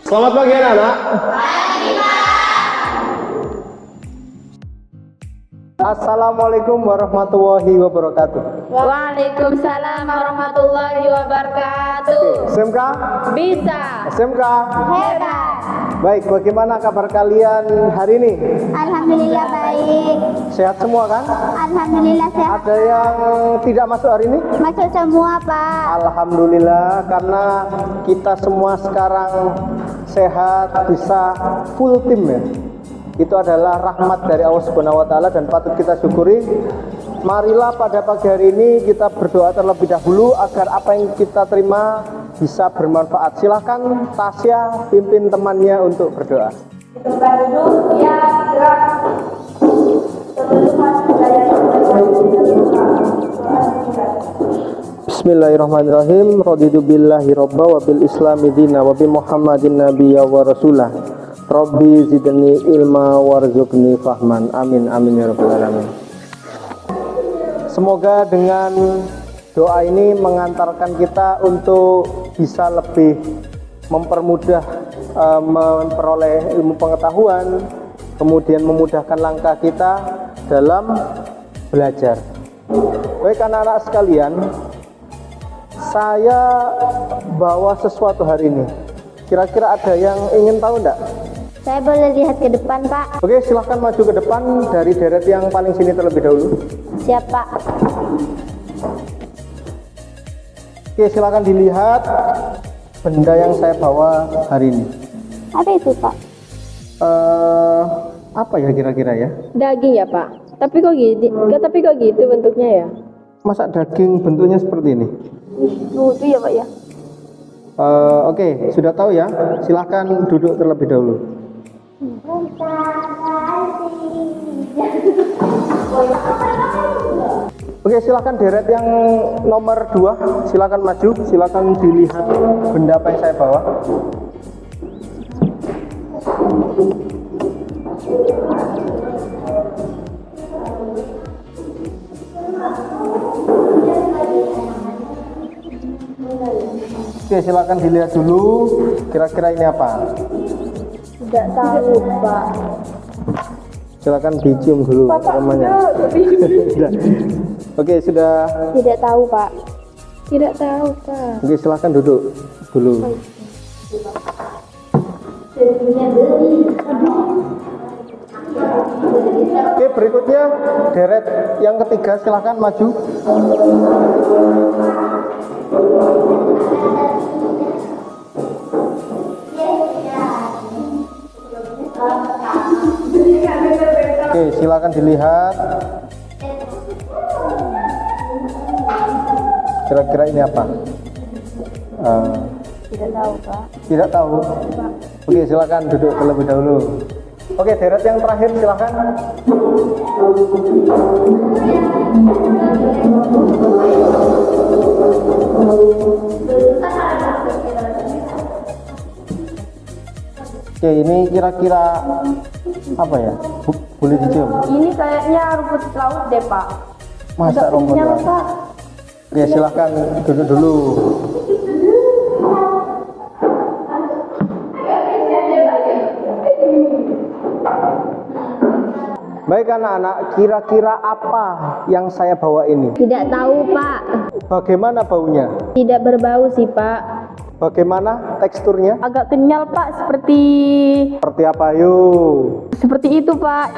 Selamat pagi anak-anak. Assalamualaikum warahmatullahi wabarakatuh. Waalaikumsalam warahmatullahi wabarakatuh. SMK? Bisa. SMK? Hebat. Baik, bagaimana kabar kalian hari ini? Alhamdulillah baik. Sehat semua kan? Alhamdulillah sehat. Ada yang tidak masuk hari ini? Masuk semua Pak. Alhamdulillah, karena kita semua sekarang sehat, bisa full tim ya. Itu adalah rahmat dari Allah Subhanahu wa taala dan patut kita syukuri. Marilah pada pagi hari ini kita berdoa terlebih dahulu agar apa yang kita terima bisa bermanfaat. Silahkan Tasya pimpin temannya untuk berdoa. Tempat duduk ya gerak. Bismillahirrahmanirrahim. Raditu billahi robba wa bil islami dina wa bi muhammadin nabiyya wa rasulah. Rabbi zidni ilma warzuqni fahman. Amin amin ya rabbal alamin. Semoga dengan doa ini mengantarkan kita untuk bisa lebih mempermudah memperoleh ilmu pengetahuan, kemudian memudahkan langkah kita dalam belajar. Baik anak-anak sekalian, saya bawa sesuatu hari ini. Kira-kira ada yang ingin tahu enggak? Saya boleh lihat ke depan Pak? Oke, silahkan maju ke depan dari deret yang paling sini terlebih dahulu. Siap Pak. Oke, silahkan dilihat benda yang saya bawa hari ini. Apa itu Pak? Apa ya kira-kira ya? Daging ya Pak. Tapi kok gitu bentuknya ya? Masa daging bentuknya seperti ini? Lucu ya Pak ya. Oke, sudah tahu ya? Silahkan duduk terlebih dahulu. Oke, silahkan deret yang nomor 2. Silahkan maju, silahkan dilihat benda apa yang saya bawa. Oke, silahkan dilihat dulu. Kira-kira ini apa? Tidak tahu Pak. Silakan dicium dulu aromanya. Oke, sudah. Tidak tahu Pak. Tidak tahu Pak. Oke, silakan duduk dulu. Oke, berikutnya deret yang ketiga, silakan maju. Oke, silakan dilihat. Kira-kira ini apa? Tidak tahu Pak. Tidak tahu. Oke, silakan duduk terlebih dahulu. Oke, deret yang terakhir silakan. Oke, ini kira-kira apa ya? Boleh dicium? Ini kayaknya rumput laut deh Pak. Masa Ada rumput ininya, laut? Pak. Oke, silakan duduk dulu. Baik anak-anak, kira-kira apa yang saya bawa ini? Tidak tahu Pak. Bagaimana baunya? Tidak berbau sih Pak. Bagaimana teksturnya? Agak kenyal Pak, seperti Seperti apa yuk? itu Pak.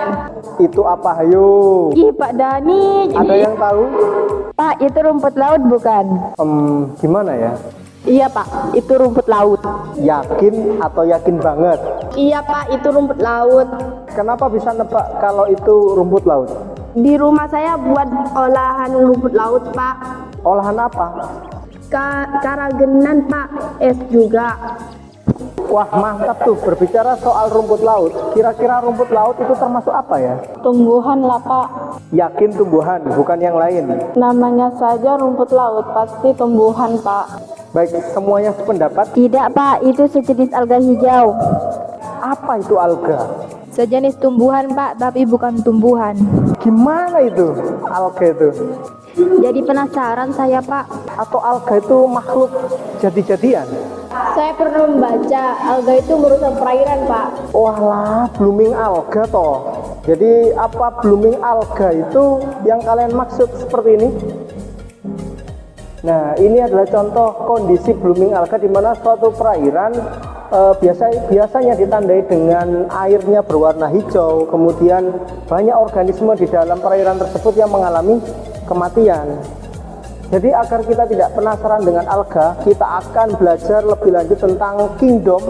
Itu apa yuk? Ih Pak Dani, Ada yang tahu? Pak itu rumput laut bukan? Gimana ya? Iya Pak, itu rumput laut. Yakin atau yakin banget? Iya Pak, itu rumput laut. Kenapa bisa nebak kalau itu rumput laut? Di rumah saya buat olahan rumput laut Pak. Olahan apa? Karagenan Pak, es juga. Wah, mantap tuh. Berbicara soal rumput laut, kira-kira rumput laut itu termasuk apa ya? Tumbuhan lah Pak. Yakin tumbuhan, bukan yang lain. Namanya saja rumput laut, pasti tumbuhan Pak. Baik, semuanya sependapat. Tidak Pak, itu sejenis alga hijau. Apa itu alga? Sejenis tumbuhan Pak, tapi bukan tumbuhan. Gimana itu alga itu? Jadi penasaran saya Pak. Atau alga itu makhluk jadi-jadian? Saya pernah membaca alga itu merusak perairan, Pak. Walah, blooming alga toh. Jadi apa blooming alga itu yang kalian maksud seperti ini? Nah, ini adalah contoh kondisi blooming alga di mana suatu perairan biasanya ditandai dengan airnya berwarna hijau, kemudian banyak organisme di dalam perairan tersebut yang mengalami kematian. Jadi agar kita tidak penasaran dengan alga, kita akan belajar lebih lanjut tentang kingdom,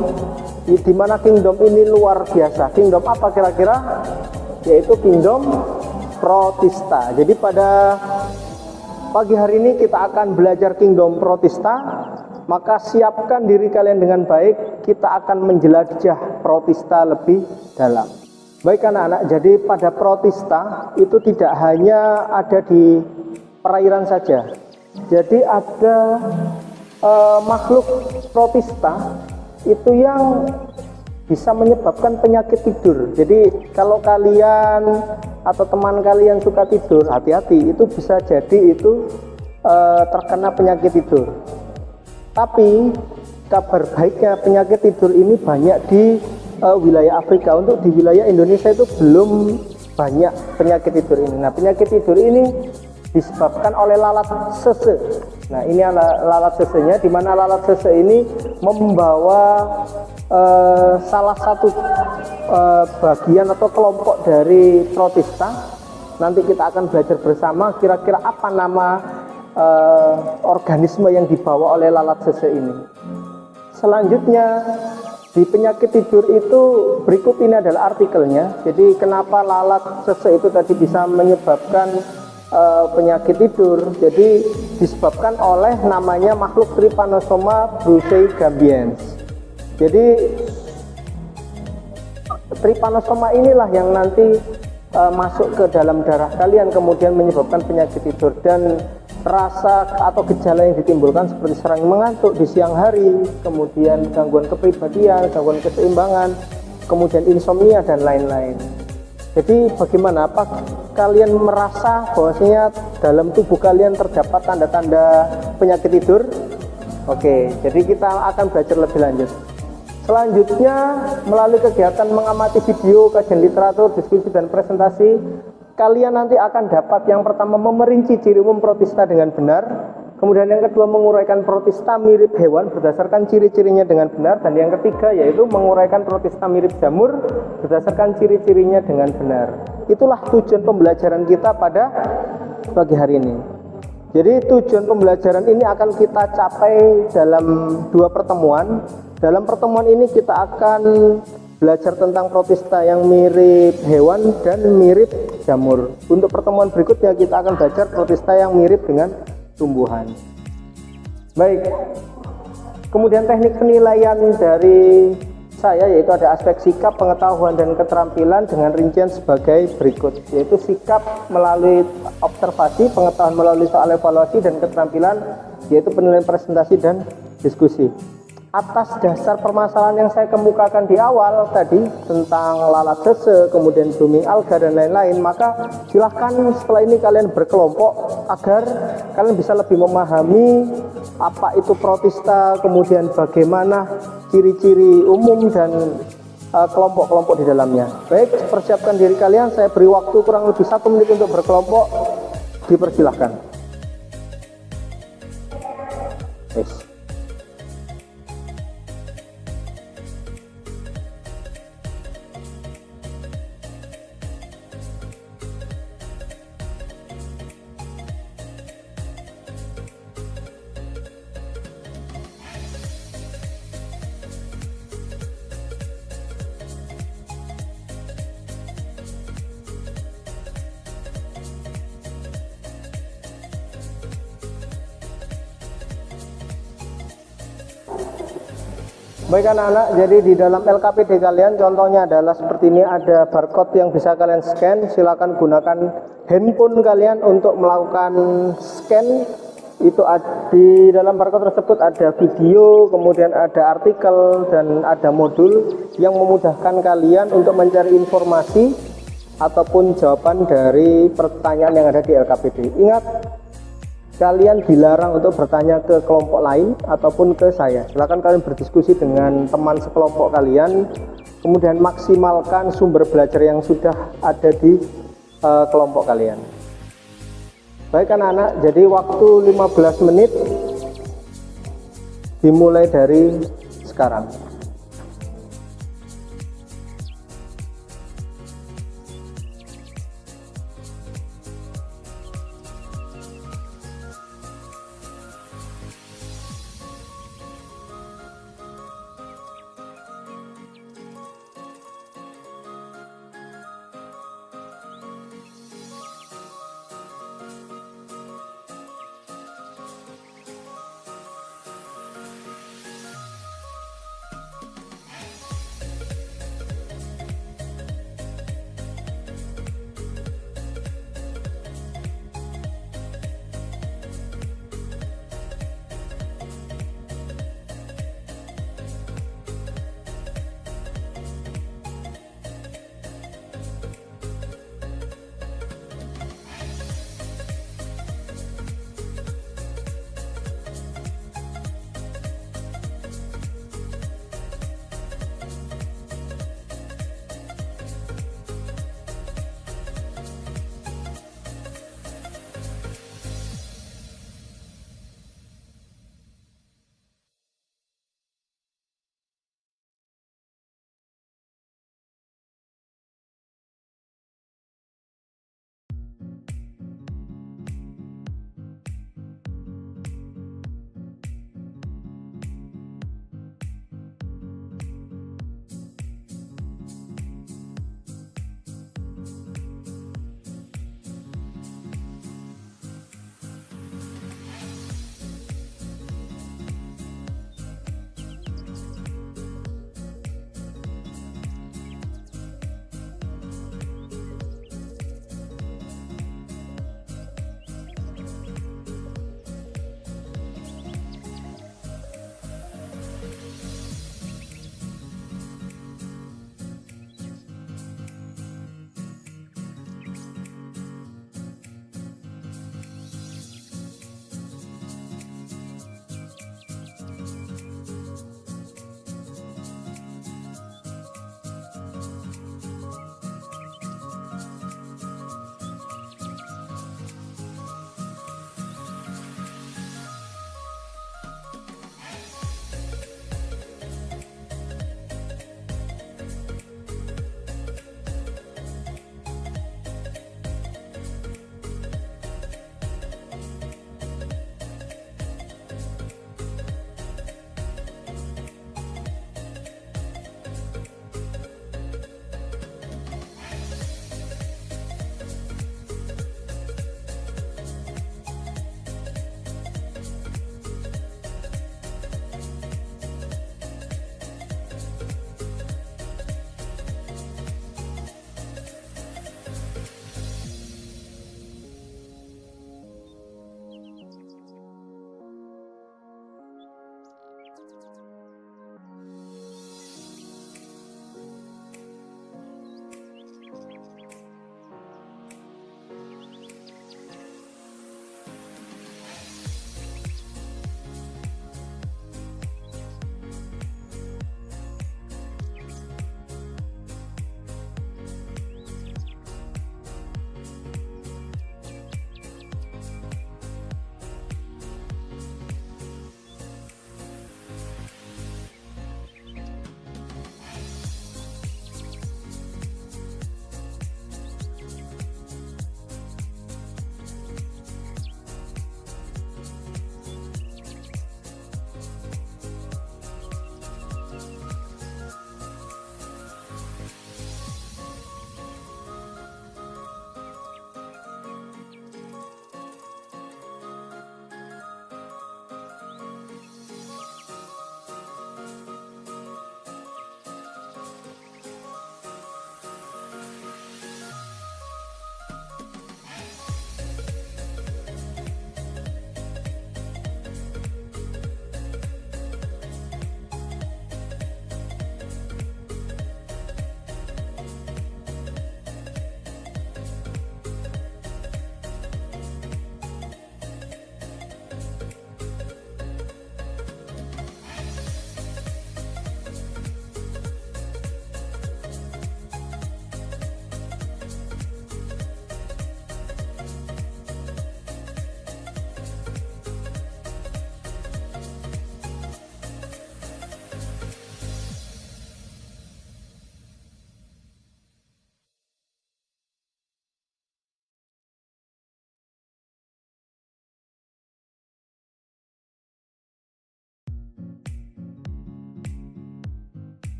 di mana kingdom ini luar biasa. Kingdom apa kira-kira? Yaitu kingdom Protista. Jadi pada pagi hari ini kita akan belajar kingdom Protista. Maka siapkan diri kalian dengan baik, kita akan menjelajah Protista lebih dalam. Baik anak-anak, jadi pada Protista itu tidak hanya ada di perairan saja. Jadi ada makhluk Protista itu yang bisa menyebabkan penyakit tidur. Jadi kalau kalian atau teman kalian suka tidur, hati-hati, itu bisa jadi itu terkena penyakit tidur. Tapi kabar baiknya penyakit tidur ini banyak di wilayah Afrika. Untuk di wilayah Indonesia itu belum banyak penyakit tidur ini. Nah, penyakit tidur ini disebabkan oleh lalat sese. Nah, ini lalat sesenya, di mana lalat sese ini membawa salah satu bagian atau kelompok dari Protista. Nanti kita akan belajar bersama kira-kira apa nama organisme yang dibawa oleh lalat sese ini. Selanjutnya di penyakit tidur itu berikut ini adalah artikelnya. Jadi kenapa lalat sese itu tadi bisa menyebabkan penyakit tidur? Jadi disebabkan oleh namanya makhluk Trypanosoma bruceigambiens. Jadi Trypanosoma inilah yang nanti masuk ke dalam darah kalian, kemudian menyebabkan penyakit tidur. Dan rasa atau gejala yang ditimbulkan seperti sering mengantuk di siang hari, kemudian gangguan kepribadian, gangguan keseimbangan, kemudian insomnia dan lain-lain. Jadi bagaimana, apa kalian merasa bahwasanya dalam tubuh kalian terdapat tanda-tanda penyakit tidur? Oke, jadi kita akan belajar lebih lanjut. Selanjutnya, melalui kegiatan mengamati video, kajian literatur, diskusi dan presentasi, kalian nanti akan dapat yang pertama memerinci ciri umum Protista dengan benar, kemudian yang kedua menguraikan Protista mirip hewan berdasarkan ciri-cirinya dengan benar, dan yang ketiga yaitu menguraikan Protista mirip jamur berdasarkan ciri-cirinya dengan benar. Itulah tujuan pembelajaran kita pada pagi hari ini. Jadi tujuan pembelajaran ini akan kita capai dalam 2 pertemuan. Dalam pertemuan ini kita akan belajar tentang Protista yang mirip hewan dan mirip jamur. Untuk pertemuan berikutnya kita akan belajar Protista yang mirip dengan tumbuhan. Baik. Kemudian teknik penilaian dari saya yaitu ada aspek sikap, pengetahuan dan keterampilan dengan rincian sebagai berikut, yaitu sikap melalui observasi, pengetahuan melalui soal evaluasi, dan keterampilan yaitu penilaian presentasi dan diskusi. Atas dasar permasalahan yang saya kemukakan di awal tadi tentang lalat sese, kemudian blooming alga dan lain-lain, maka silahkan setelah ini kalian berkelompok agar kalian bisa lebih memahami apa itu Protista, kemudian bagaimana ciri-ciri umum dan kelompok-kelompok di dalamnya. Baik, persiapkan diri kalian, saya beri waktu kurang lebih 1 menit untuk berkelompok, dipersilahkan. Yes. Baik anak-anak, jadi di dalam LKPD kalian contohnya adalah seperti ini, ada barcode yang bisa kalian scan. Silakan gunakan handphone kalian untuk melakukan scan. Itu di dalam barcode tersebut ada video, kemudian ada artikel dan ada modul yang memudahkan kalian untuk mencari informasi ataupun jawaban dari pertanyaan yang ada di LKPD. Ingat, kalian dilarang untuk bertanya ke kelompok lain ataupun ke saya. Silakan kalian berdiskusi dengan teman sekelompok kalian, kemudian maksimalkan sumber belajar yang sudah ada di kelompok kalian. Baik anak-anak, jadi waktu 15 menit dimulai dari sekarang.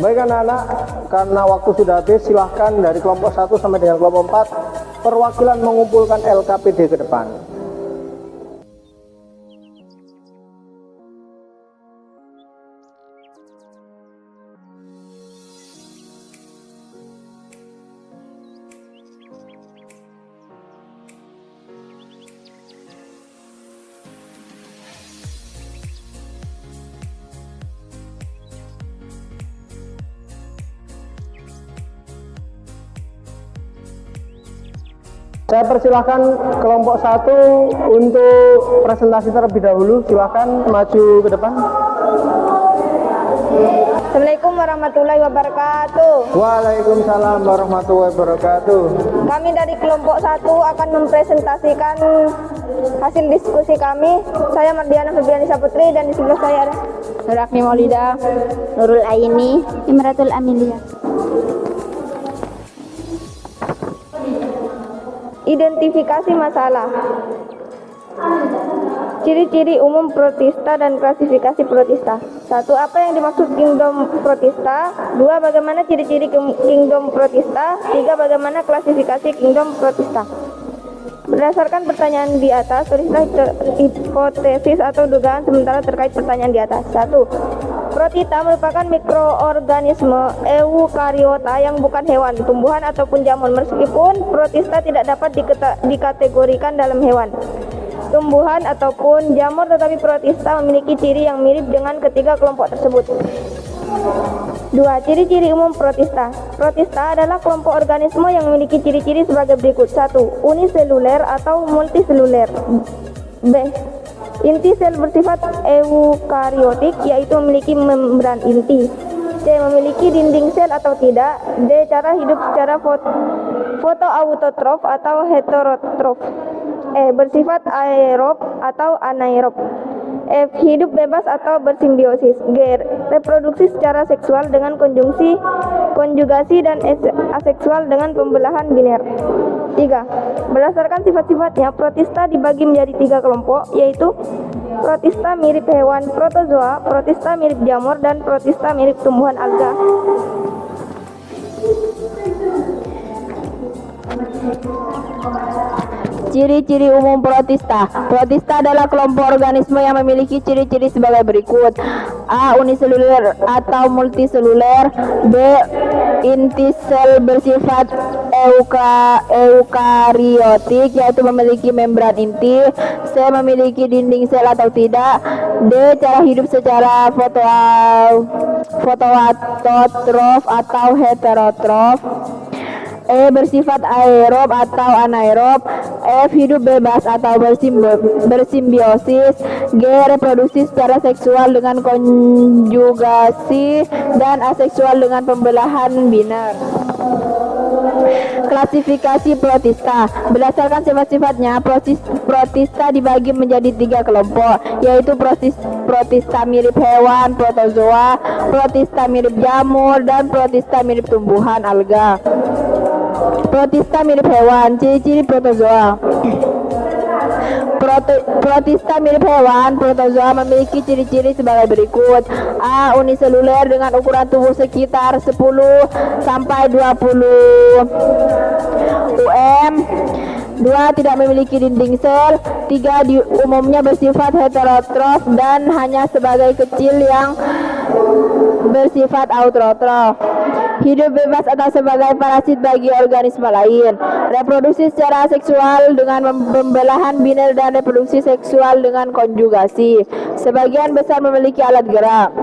Baik anak-anak, karena waktu sudah habis, silahkan dari kelompok 1 sampai dengan kelompok 4 perwakilan mengumpulkan LKPD ke depan. Saya persilahkan kelompok 1 untuk presentasi terlebih dahulu. Silahkan maju ke depan. Assalamualaikum warahmatullahi wabarakatuh. Waalaikumsalam warahmatullahi wabarakatuh. Kami dari kelompok 1 akan mempresentasikan hasil diskusi kami. Saya Mardiana Febriani Saputri dan di sebelah saya ada Nurakni Maulida, Nurul Aini, Imratul Amelia. Identifikasi masalah. Ciri-ciri umum protista dan klasifikasi protista. 1. Apa yang dimaksud kingdom protista? 2. Bagaimana ciri-ciri kingdom protista? 3. Bagaimana klasifikasi kingdom protista? Berdasarkan pertanyaan di atas, tulislah hipotesis atau dugaan sementara terkait pertanyaan di atas. 1. Protista merupakan mikroorganisme eukariota yang bukan hewan, tumbuhan ataupun jamur. Meskipun protista tidak dapat dikategorikan dalam hewan, tumbuhan ataupun jamur, tetapi protista memiliki ciri yang mirip dengan ketiga kelompok tersebut. 2. Ciri-ciri umum protista. Protista adalah kelompok organisme yang memiliki ciri-ciri sebagai berikut. 1. Uniseluler atau multiseluler. B. Inti sel bersifat eukariotik, yaitu memiliki membran inti. C. Memiliki dinding sel atau tidak. D. Cara hidup secara fotoautotrof atau heterotrof. E. Bersifat aerob atau anaerob. F. Hidup bebas atau bersimbiosis. G. Reproduksi secara seksual dengan konjugasi dan aseksual dengan pembelahan biner. 3. Berdasarkan sifat-sifatnya, protista dibagi menjadi 3 kelompok, yaitu protista mirip hewan protozoa, protista mirip jamur, dan protista mirip tumbuhan alga. Ciri-ciri umum protista. Protista adalah kelompok organisme yang memiliki ciri-ciri sebagai berikut. A. Uniseluler atau multiseluler. B. Inti sel bersifat eukariotik, yaitu memiliki membran inti. C. Memiliki dinding sel atau tidak. D. Cara hidup secara fotoautotrof atau heterotrof. E. Bersifat aerob atau anaerob. F. Hidup bebas atau bersimbiosis. G. Reproduksi secara seksual dengan konjugasi dan aseksual dengan pembelahan biner. Klasifikasi protista. Berdasarkan sifat-sifatnya, protista dibagi menjadi 3 kelompok, yaitu protista mirip hewan protozoa, protista mirip jamur, dan protista mirip tumbuhan alga. Protista mirip hewan. Ciri-ciri protozoa. Protista mirip hewan protozoa memiliki ciri-ciri sebagai berikut. A. Uniseluler dengan ukuran tubuh sekitar 10 sampai 20 UM. 2. Tidak memiliki dinding sel. 3. Umumnya bersifat heterotrof dan hanya sebagai kecil yang bersifat autotrof. Hidup bebas atau sebagai parasit bagi organisme lain. Reproduksi secara seksual dengan pembelahan biner dan reproduksi seksual dengan konjugasi. Sebagian besar memiliki alat gerak.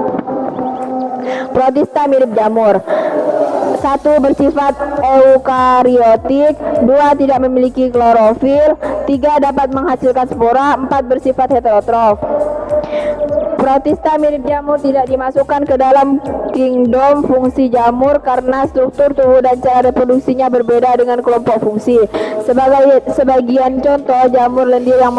Protista mirip jamur. 1. Bersifat eukariotik. 2. Tidak memiliki klorofil. 3. Dapat menghasilkan spora. 4. Bersifat heterotrof. Protista mirip jamur tidak dimasukkan ke dalam kingdom fungsi jamur karena struktur tubuh dan cara reproduksinya berbeda dengan kelompok fungsi. Sebagian contoh jamur lendir yang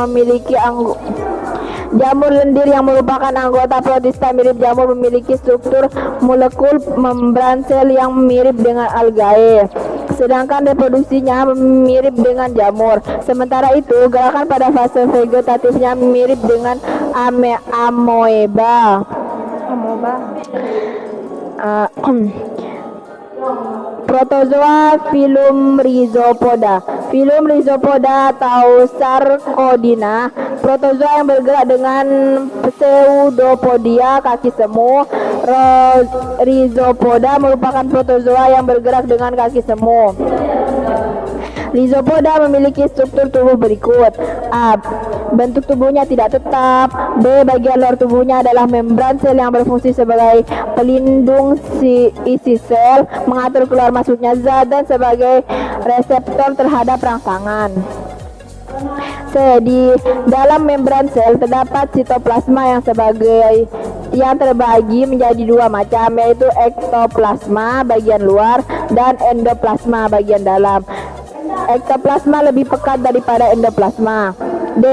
merupakan anggota protista mirip jamur memiliki struktur molekul membran sel yang mirip dengan algae, sedangkan reproduksinya mirip dengan jamur. Sementara itu, gerakan pada fase vegetatifnya mirip dengan amoeba. Uh, Protozoa filum Rhizopoda. Filum Rhizopoda atau Sarcodina, protozoa yang bergerak dengan pseudopodia kaki semu. Rhizopoda merupakan protozoa yang bergerak dengan kaki semu. Rhizopoda memiliki struktur tubuh berikut. A. Bentuk tubuhnya tidak tetap. B. Bagian luar tubuhnya adalah membran sel yang berfungsi sebagai pelindung isi sel, mengatur keluar masuknya zat, dan sebagai reseptor terhadap rangsangan. C. Di dalam membran sel terdapat sitoplasma yang terbagi menjadi dua macam, yaitu ektoplasma bagian luar dan endoplasma bagian dalam. Ektoplasma lebih pekat daripada endoplasma. D.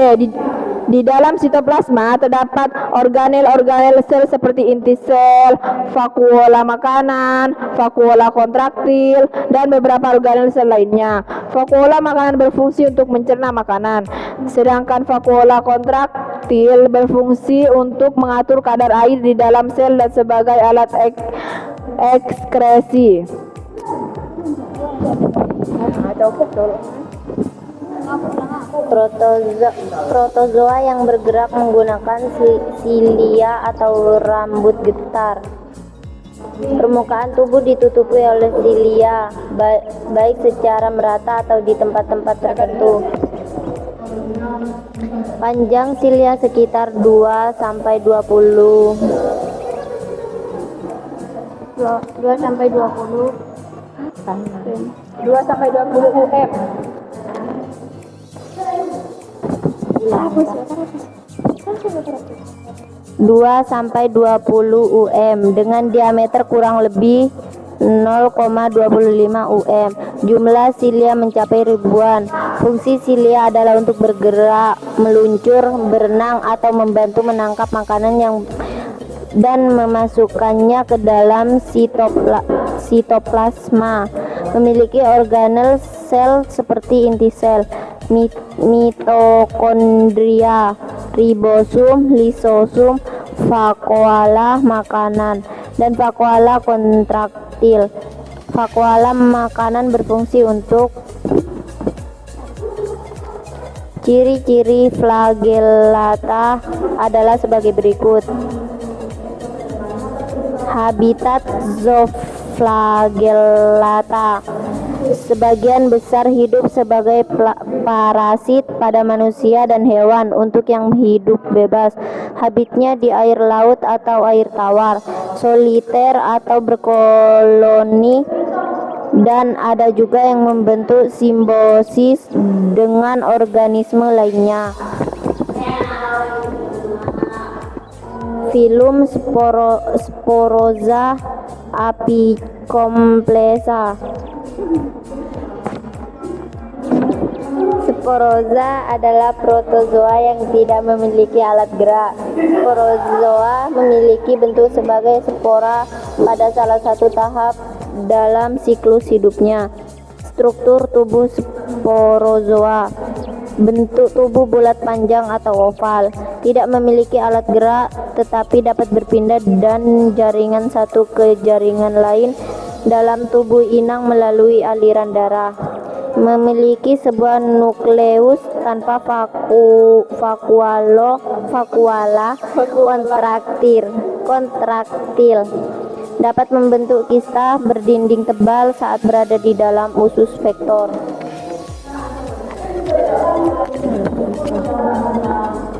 Di dalam sitoplasma terdapat organel-organel sel seperti inti sel, vakuola makanan, vakuola kontraktil, dan beberapa organel sel lainnya. Vakuola makanan berfungsi untuk mencerna makanan, sedangkan vakuola kontraktil berfungsi untuk mengatur kadar air di dalam sel dan sebagai alat ekskresi. Protozoa yang bergerak menggunakan silia atau rambut getar. Permukaan tubuh ditutupi oleh silia, baik secara merata atau di tempat-tempat tertentu. Panjang silia sekitar 2 sampai 20 UM. 2 sampai 20 UM dengan diameter kurang lebih 0,25 UM. Jumlah silia mencapai ribuan. Fungsi silia adalah untuk bergerak, meluncur, berenang, atau membantu menangkap makanan dan memasukkannya ke dalam sitoplasma. Memiliki organel sel seperti inti sel, mitokondria, ribosum, lisosum, vakuola makanan, dan vakuola kontraktil. Vakuola makanan berfungsi untuk ciri-ciri flagellata adalah sebagai berikut. Habitat zooflagellata. Sebagian besar hidup sebagai parasit pada manusia dan hewan. Untuk yang hidup bebas, habitnya di air laut atau air tawar, soliter atau berkoloni, dan ada juga yang membentuk simbiosis dengan organisme lainnya. Filum Sporozoa apicomplessa. Sporozoa adalah protozoa yang tidak memiliki alat gerak. Sporozoa memiliki bentuk sebagai spora pada salah satu tahap dalam siklus hidupnya. Struktur tubuh sporozoa: bentuk tubuh bulat panjang atau oval, tidak memiliki alat gerak tetapi dapat berpindah dan jaringan satu ke jaringan lain dalam tubuh inang melalui aliran darah. Memiliki sebuah nukleus tanpa vakuola kontraktil. Dapat membentuk kista berdinding tebal saat berada di dalam usus vektor.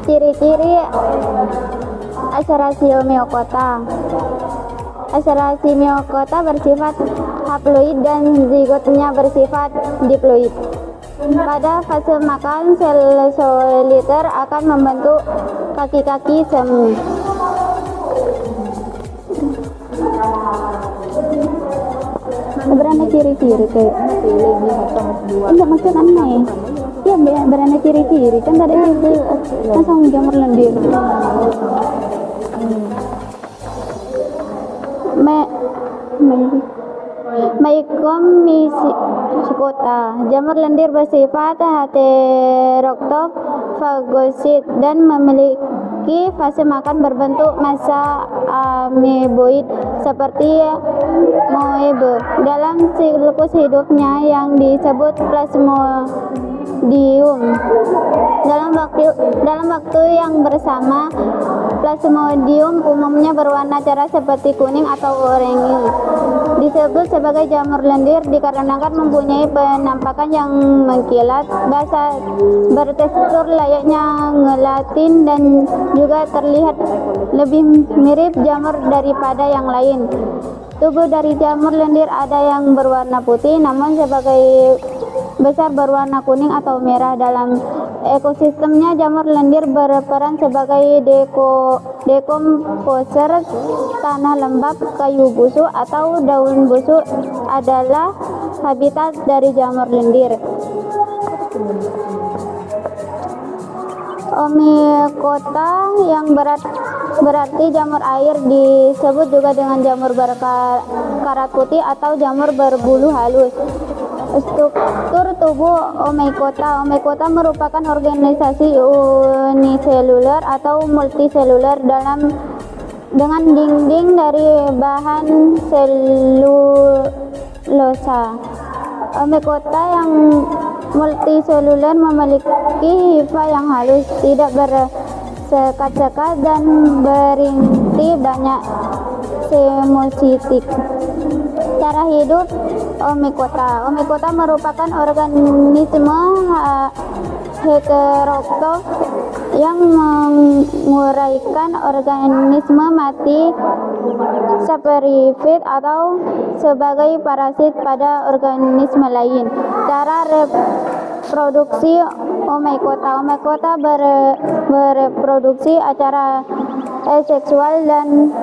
Ciri-ciri Acerasiomycota. Acerasiomycota bersifat haploid dan zigotnya bersifat diploid. Pada fase makan, sel soliter akan membentuk kaki-kaki semu. Beranda ciri-ciri kayak enggak maksud aneh. Ya beranda ciri-ciri kan tadi itu langsung jamur lendir. Mycomycota. Jamur lendir bersifat heteroktof fagosit dan memasuki fase makan berbentuk massa ameboid seperti moebe dalam siklus hidupnya yang disebut plasmodium. Dalam waktu yang bersama, plasmodium umumnya berwarna cerah seperti kuning atau oranye. Disebut sebagai jamur lendir dikarenakan mempunyai penampakan yang mengkilat, basah, bertekstur layaknya gelatin dan juga terlihat lebih mirip jamur daripada yang lain. Tubuh dari jamur lendir ada yang berwarna putih, namun sebagai besar berwarna kuning atau merah. Dalam ekosistemnya, jamur lendir berperan sebagai dekomposer tanah lembab, kayu busuk, atau daun busuk adalah habitat dari jamur lendir. Omikota yang berarti jamur air disebut juga dengan jamur berkarat putih atau jamur berbulu halus. Struktur tubuh Omikota. Omikota merupakan organisasi uniseluler atau multiseluler dengan dinding dari bahan selulosa. Omikota yang multiseluler memiliki hifa yang halus, tidak bersekat-sekat dan berinti banyak semositik. Cara hidup Omikota. Omikota merupakan organisme heterotrof yang menguraikan organisme mati saperifit atau sebagai parasit pada organisme lain. Cara reproduksi Omikota. Omikota bereproduksi secara aseksual dan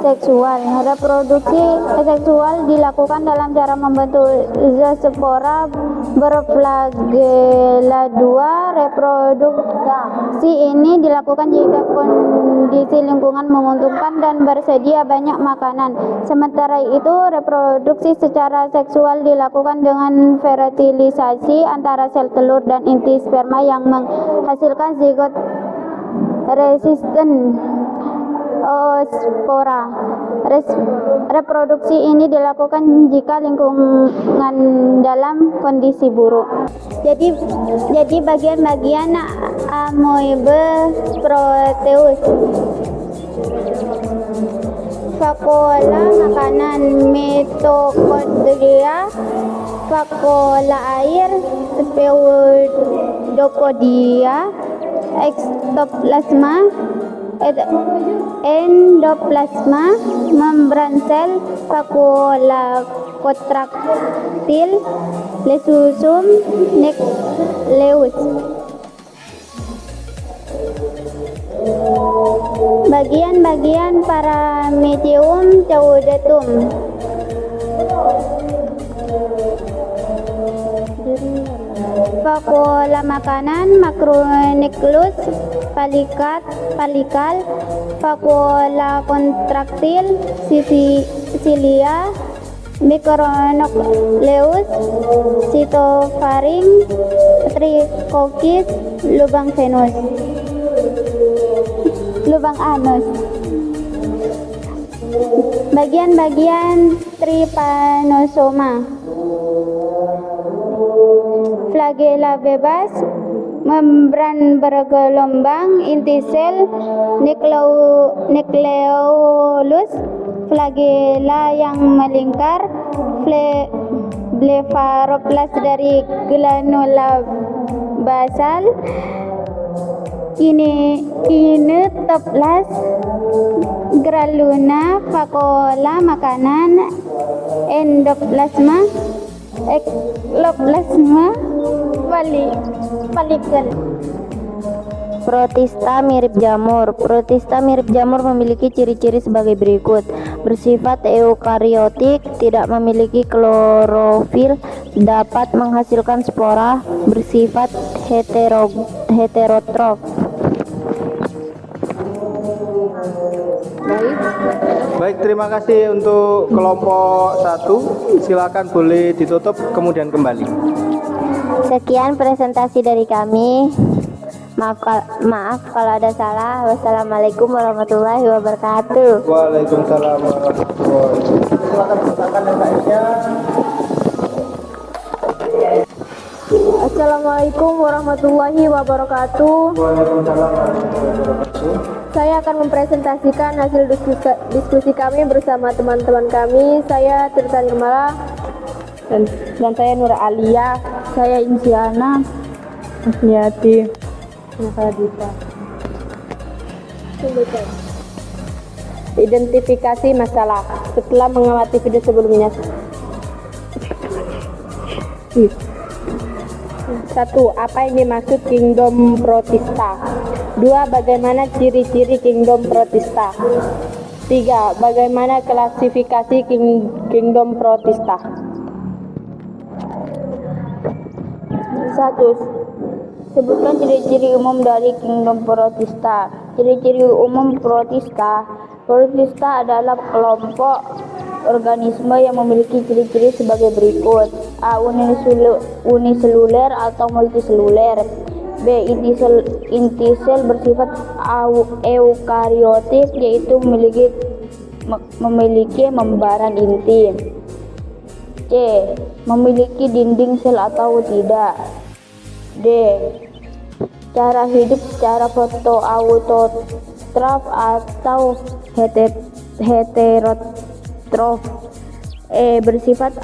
seksual. Reproduksi aseksual dilakukan dalam cara membentuk zoospora berflagela 2. Reproduksi ini dilakukan jika kondisi lingkungan menguntungkan dan bersedia banyak makanan. Sementara itu, reproduksi secara seksual dilakukan dengan fertilisasi antara sel telur dan inti sperma yang menghasilkan zigot resisten oospora. Reproduksi ini dilakukan jika lingkungan dalam kondisi buruk. Jadi bagian-bagian amoeba proteus. Vakuola makanan, mitokondria, vakuola air, pseudopodia, ekstoplasma, endoplasma, membran sel, vakuola kontraktil, lesosum, nukleus. Bagian-bagian Paramecium caudatum. Vakuola makanan, makronucleus, palikal, vakuola kontraktil, silia, mikronukleus, sitofaring, trikokis, lubang venus, lubang anus. Bagian-bagian trypanosoma. Flagela bebas, membran bergelombang, inti sel, nukleolus, flagela yang melingkar, blefaroplas dari granula basal, kinetoplas, graluna, vakuola makanan, endoplasma, ekloplasma, palikal. Protista mirip jamur. Protista mirip jamur memiliki ciri-ciri sebagai berikut. Bersifat eukariotik, tidak memiliki klorofil, dapat menghasilkan spora, bersifat heterotrof. Baik, terima kasih untuk kelompok 1. Silakan boleh ditutup kemudian kembali. Sekian presentasi dari kami. Maaf kalau ada salah. Wassalamualaikum warahmatullahi wabarakatuh. Waalaikumsalam warahmatullahi wabarakatuh. Silakan silakan yang lainnya. Assalamualaikum warahmatullahi wabarakatuh. Waalaikumsalam warahmatullahi wabarakatuh. Saya akan mempresentasikan hasil diskusi kami bersama teman-teman kami. Saya Tirta Nirmala dan saya Nur Alia. Saya Insiana Asmiati. Saya Dita. Identifikasi masalah. Setelah mengamati video sebelumnya. 1. Apa yang dimaksud Kingdom Protista? 2. Bagaimana ciri-ciri Kingdom Protista? 3. Bagaimana klasifikasi Kingdom Protista? 1. Sebutkan ciri-ciri umum dari Kingdom Protista. Ciri-ciri umum Protista. Protista adalah kelompok organisme yang memiliki ciri-ciri sebagai berikut. A. Uniseluler atau multiseluler. B. Intisel bersifat eukariotik, yaitu memiliki membaran inti. C. Memiliki dinding sel atau tidak. D. Cara hidup secara fotoautotrof atau heterotrof. E. Bersifat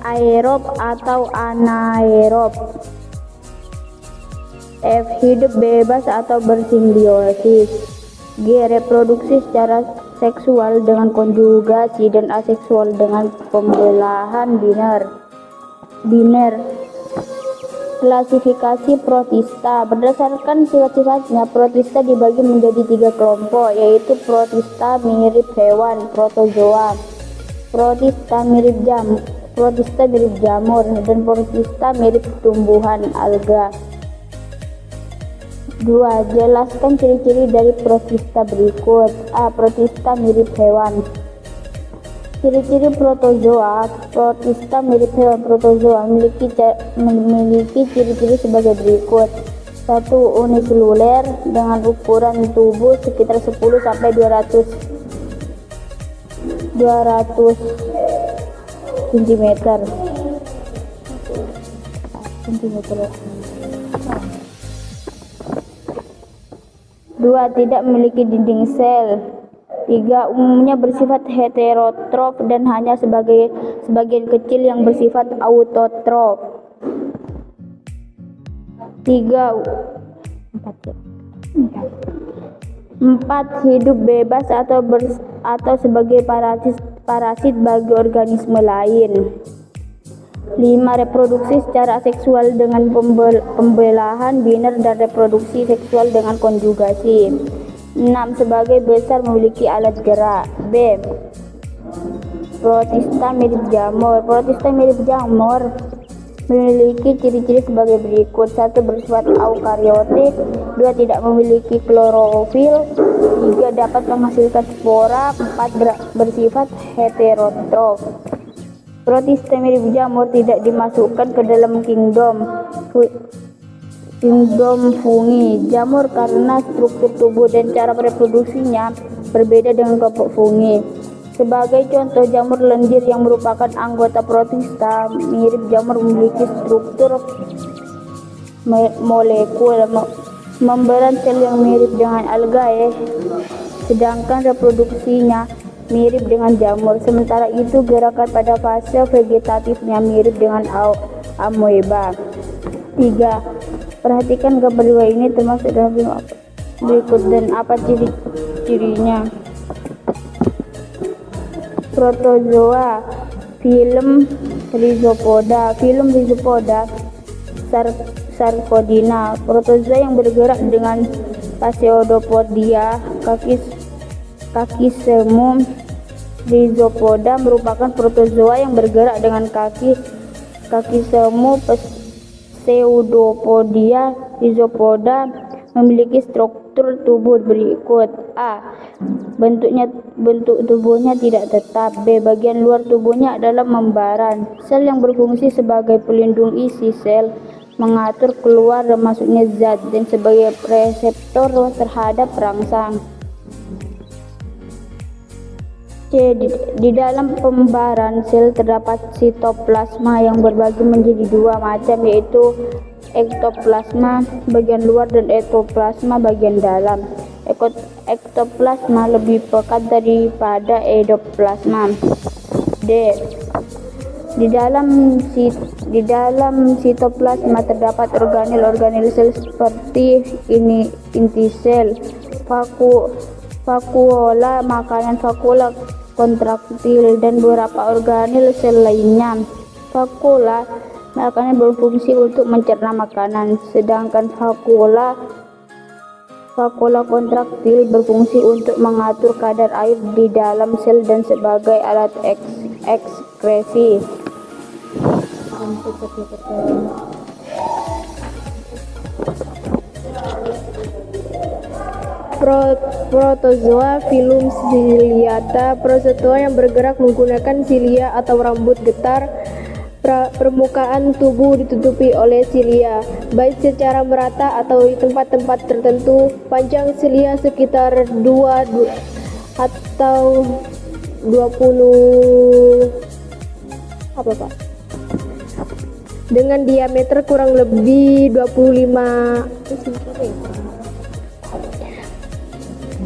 aerob atau anaerob. F. Hidup bebas atau bersimbiosis. G. Reproduksi secara seksual dengan konjugasi dan aseksual dengan pembelahan biner. Klasifikasi Protista. Berdasarkan sifat-sifatnya, Protista dibagi menjadi 3 kelompok, yaitu Protista mirip hewan, protozoa, Protista mirip jamur, dan Protista mirip tumbuhan, alga. 2. Jelaskan ciri-ciri dari Protista berikut. A. Protista mirip hewan. Ciri-ciri protozoa. Protista mirip hewan protozoa memiliki ciri-ciri sebagai berikut. 1. Uniseluler dengan ukuran tubuh sekitar 10 sampai 200 cm. 2. Tidak memiliki dinding sel. 3. Umumnya bersifat heterotrof dan hanya sebagian kecil yang bersifat autotrof. 4. Hidup bebas atau sebagai parasit bagi organisme lain. 5. Reproduksi secara seksual dengan pembelahan biner dan reproduksi seksual dengan konjugasi. 6. Sebagai besar memiliki alat gerak. B. Protista mirip jamur. Protista mirip jamur memiliki ciri-ciri sebagai berikut. 1. Bersifat eukariotik. 2. Tidak memiliki klorofil. 3. Dapat menghasilkan spora. 4. Bersifat heterotrof. Protista mirip jamur tidak dimasukkan ke dalam kingdom fungi jamur karena struktur tubuh dan cara reproduksinya berbeda dengan kelompok fungi. Sebagai contoh, jamur lendir yang merupakan anggota Protista mirip jamur memiliki struktur molekul membran sel yang mirip dengan algae, sedangkan reproduksinya mirip dengan jamur. Sementara itu, gerakan pada fase vegetatifnya mirip dengan amoeba. 3. Perhatikan gambar 2 ini termasuk dalam film berikut dan apa ciri-cirinya. Protozoa. Film Rhizopoda. Sarcodina. Protozoa yang bergerak dengan Pseudopodia. Kaki semu. Rhizopoda merupakan protozoa yang bergerak dengan kaki semu. Pseudopodia. Rhizopoda memiliki struktur tubuh berikut. A. Bentuk tubuhnya tidak tetap. B. Bagian luar tubuhnya adalah membaran. Sel yang berfungsi sebagai pelindung isi sel. mengatur keluar dan masuknya zat, dan sebagai reseptor terhadap perangsang. C. Di dalam pembaran sel terdapat sitoplasma yang berbagi menjadi dua macam, yaitu ektoplasma bagian luar dan endoplasma bagian dalam. Ektoplasma lebih pekat daripada endoplasma. D. Di dalam sitoplasma terdapat organel sel seperti inti sel, vakuola makanan, vakuola kontraktil, dan beberapa organel sel lainnya. Vakuola makanan berfungsi untuk mencerna makanan, sedangkan vakuola kontraktil berfungsi untuk mengatur kadar air di dalam sel dan sebagai alat ekskresi. Protozoa filum ciliata. Protozoa yang bergerak menggunakan silia atau rambut getar. Permukaan tubuh ditutupi oleh silia, baik secara merata atau di tempat-tempat tertentu. Panjang silia sekitar 2 atau 20 dengan diameter kurang lebih 25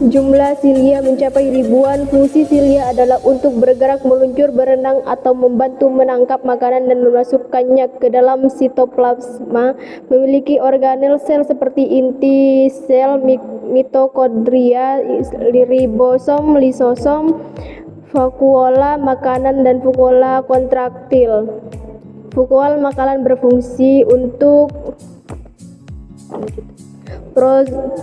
Jumlah silia mencapai ribuan. Fungsi silia adalah untuk bergerak, meluncur, berenang, atau membantu menangkap makanan dan memasukkannya ke dalam sitoplasma. Memiliki organel sel seperti inti sel, mitokondria, ribosom, lisosom, vakuola makanan, dan vakuola kontraktil. Vakuola makanan berfungsi untuk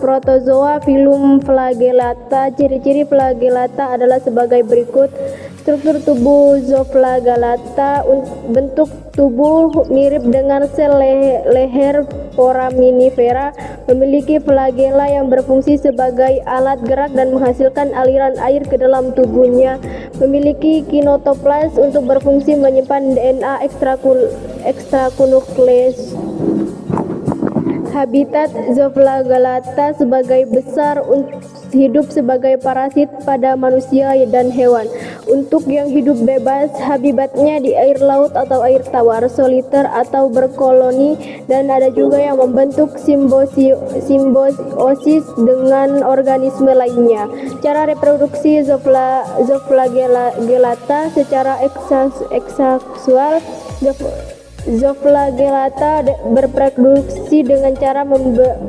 Protozoa filum flagellata. Ciri-ciri flagellata adalah sebagai berikut. Struktur tubuh zooflagellata. Bentuk tubuh mirip dengan sel leher foraminifera. Memiliki flagella yang berfungsi sebagai alat gerak dan menghasilkan aliran air ke dalam tubuhnya. Memiliki kinotoplas untuk berfungsi menyimpan DNA ekstranukleus. Habitat zooflagellata sebagai besar hidup sebagai parasit pada manusia dan hewan. Untuk yang hidup bebas, habitatnya di air laut atau air tawar, soliter atau berkoloni, dan ada juga yang membentuk simbiosis dengan organisme lainnya. Cara reproduksi zooflagellata secara ekseksual. Zooflagellata berreproduksi dengan cara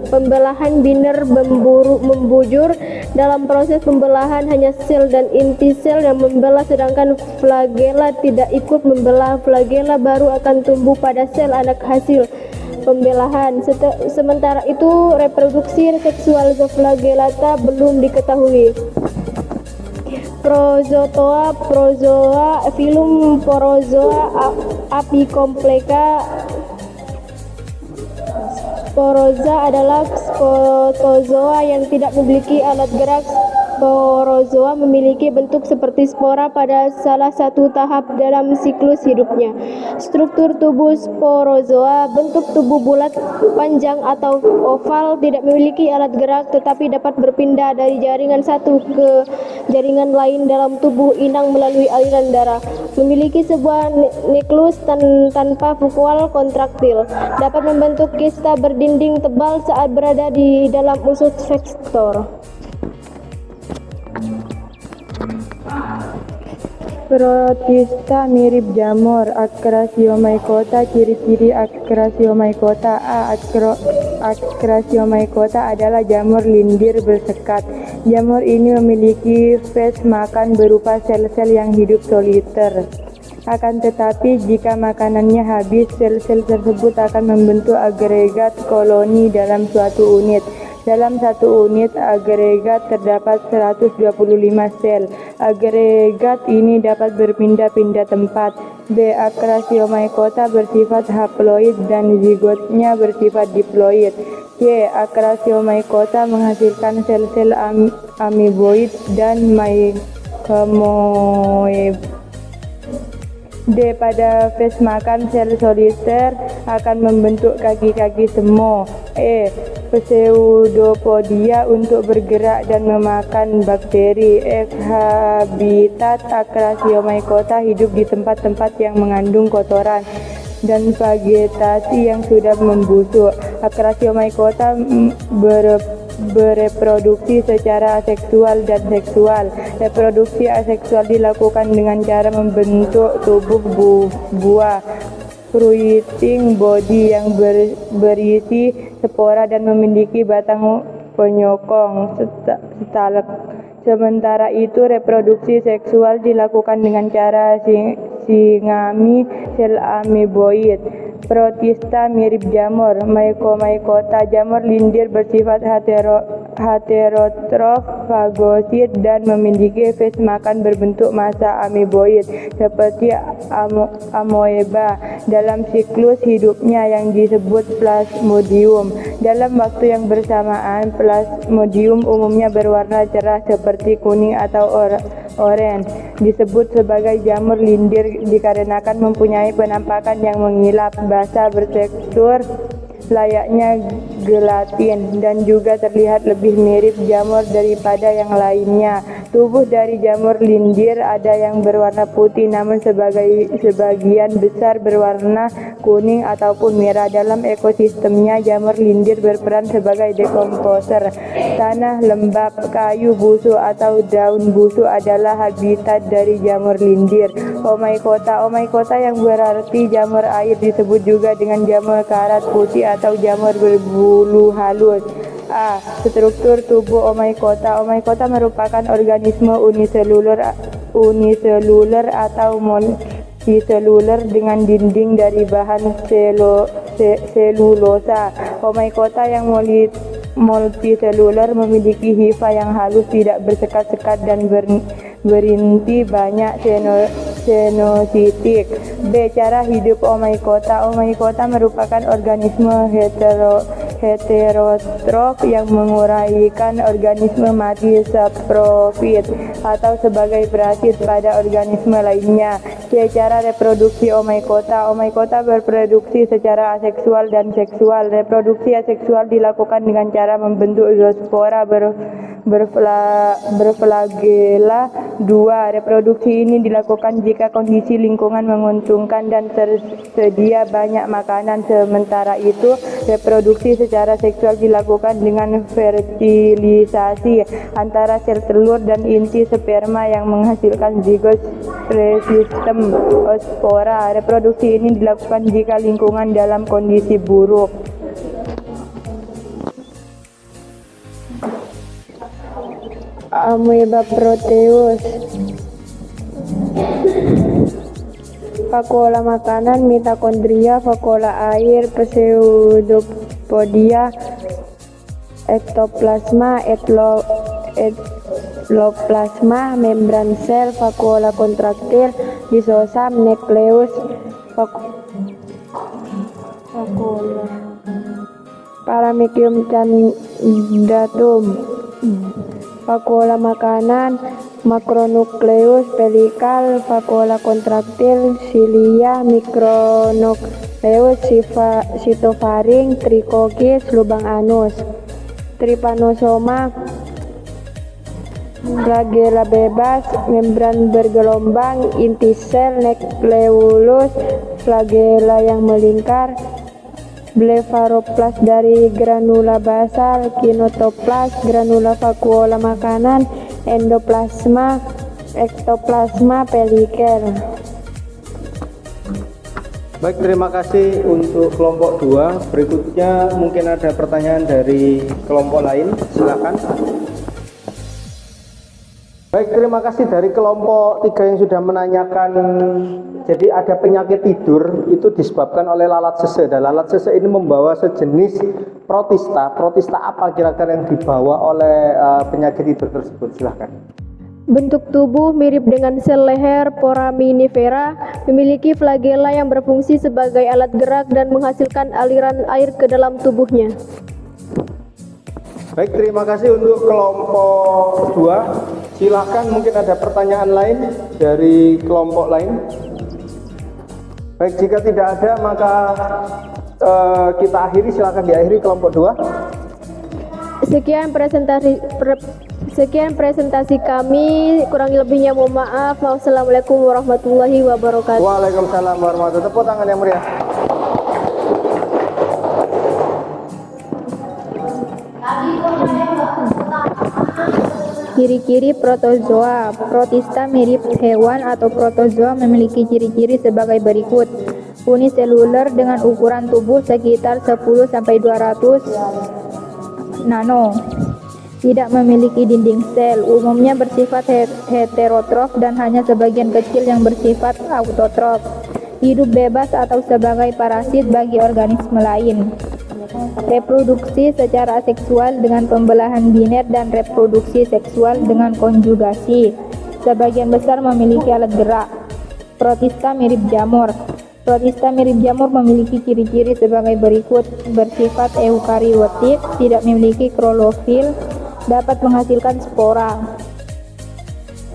pembelahan biner membujur. Dalam proses pembelahan hanya sel dan inti sel yang membelah, sedangkan flagella tidak ikut membelah. Flagella baru akan tumbuh pada sel anak hasil pembelahan. Sementara itu reproduksi seksual zooflagellata belum diketahui. Prozoa filum Porozoa apicompleka. Porozoa adalah protozoa yang tidak memiliki alat gerak. Porozoa memiliki bentuk seperti spora pada salah satu tahap dalam siklus hidupnya. Struktur tubuh sporozoa: bentuk tubuh bulat, panjang atau oval, tidak memiliki alat gerak tetapi dapat berpindah dari jaringan satu ke jaringan lain dalam tubuh inang melalui aliran darah. Memiliki sebuah nukleus tanpa vakuol kontraktil. Dapat membentuk kista berdinding tebal saat berada di dalam usus vektor. Protista mirip jamur. Acrasiomycota. Ciri-ciri Acrasiomycota. Acrasiomycota adalah jamur lindir bersekat. Jamur ini memiliki fase makan berupa sel-sel yang hidup soliter. Akan tetapi jika makanannya habis, sel-sel tersebut akan membentuk agregat koloni dalam suatu unit. Dalam satu unit agregat terdapat 125 sel. Agregat ini dapat berpindah-pindah tempat. B. Acrasiomycota bersifat haploid dan zigotnya bersifat diploid. C. Acrasiomycota menghasilkan sel-sel amoeboid dan D. Pada fase makan, sel soliter akan membentuk kaki-kaki semo. E. Pseudopodia untuk bergerak dan memakan bakteri. F. Habitat Acrasiomycota hidup di tempat-tempat yang mengandung kotoran dan vegetasi yang sudah membusuk. Acrasiomycota bereproduksi secara aseksual dan seksual. Reproduksi aseksual dilakukan dengan cara membentuk tubuh buah fruiting body yang berisi spora dan memiliki batang penyokong stalk. Sementara itu, reproduksi seksual dilakukan dengan cara singami sel ameboid. Protista mirip jamur Mycomycota. Jamur lindir bersifat heterotrof, fagosit, dan memiliki fase makan berbentuk massa ameboid seperti amoeba dalam siklus hidupnya yang disebut plasmodium. Dalam waktu yang bersamaan, plasmodium umumnya berwarna cerah seperti kuning atau oranye. Disebut sebagai jamur lindir dikarenakan mempunyai penampakan yang mengilap, basah, bertekstur layaknya gelatin, dan juga terlihat lebih mirip jamur daripada yang lainnya. Tubuh dari jamur lindir ada yang berwarna putih, namun sebagian besar berwarna kuning ataupun merah. Dalam ekosistemnya, jamur lindir berperan sebagai dekomposer. Tanah lembab, kayu busuk, atau daun busuk adalah habitat dari jamur lindir. Oomycota yang berarti jamur air disebut juga dengan jamur karat putih atau jamur berbulu halus. A. Struktur tubuh Oomycota. Oomycota merupakan organisme uniseluler atau multiseluler dengan dinding dari bahan selulosa. Oomycota yang multiseluler memiliki hifa yang halus, tidak bersekat-sekat, dan berinti banyak senositik. B. Cara hidup Oomycota. Oomycota merupakan organisme heterotrof yang menguraikan organisme mati saprofit atau sebagai parasit pada organisme lainnya. C. Cara reproduksi Oomycota. Oomycota berreproduksi secara aseksual dan seksual. Reproduksi aseksual dilakukan dengan cara membentuk zoospora berflagela 2. Reproduksi ini dilakukan jika kondisi lingkungan menguntungkan dan tersedia banyak makanan. Sementara itu, reproduksi secara seksual dilakukan dengan fertilisasi antara sel telur dan inti sperma yang menghasilkan zigot resistem oospora. Reproduksi ini dilakukan jika lingkungan dalam kondisi buruk. Amoeba proteus. Vakuola makanan, mitokondria, vakuola air, pseudopodia, ektoplasma, etloplasma, membran sel, vakuola kontraktil, lisosam, nukleus, vakuola, paramecium candatum. Vakuola makanan, makronukleus, pelikal, vakuola kontraktil, silia, mikronukleus, sitofaring, trikokis, lubang anus, trypanosoma, flagela bebas, membran bergelombang, inti sel, nukleolus, flagela yang melingkar, blefaroplas dari granula basal, kinotoplas, granula vakuola makanan, endoplasma, ektoplasma, pelikel. Baik, terima kasih untuk kelompok 2. Berikutnya mungkin ada pertanyaan dari kelompok lain, silakan. Baik, terima kasih dari kelompok 3 yang sudah menanyakan. Jadi ada penyakit tidur itu disebabkan oleh lalat sese, dan lalat sese ini membawa sejenis protista. Protista apa kira-kira yang dibawa oleh penyakit tidur tersebut? Silahkan. Bentuk tubuh mirip dengan sel leher foraminifera, memiliki flagela yang berfungsi sebagai alat gerak dan menghasilkan aliran air ke dalam tubuhnya. Baik, terima kasih untuk kelompok 2. Silahkan, mungkin ada pertanyaan lain dari kelompok lain. Baik, jika tidak ada maka kita akhiri, silakan diakhiri kelompok 2. Sekian presentasi kami, kurang lebihnya mohon maaf. Wassalamualaikum warahmatullahi wabarakatuh. Waalaikumsalam warahmatullahi wabarakatuh. Tepuk tangan yang meriah. Ciri-ciri protozoa. Protista mirip hewan atau protozoa memiliki ciri-ciri sebagai berikut. Uniseluler dengan ukuran tubuh sekitar 10-200 nano. Tidak memiliki dinding sel, umumnya bersifat heterotrof dan hanya sebagian kecil yang bersifat autotrof. Hidup bebas atau sebagai parasit bagi organisme lain. Reproduksi secara seksual dengan pembelahan biner dan reproduksi seksual dengan konjugasi. Sebagian besar memiliki alat gerak. Protista mirip jamur. Protista mirip jamur memiliki ciri-ciri sebagai berikut. Bersifat eukariotik, tidak memiliki klorofil, dapat menghasilkan spora.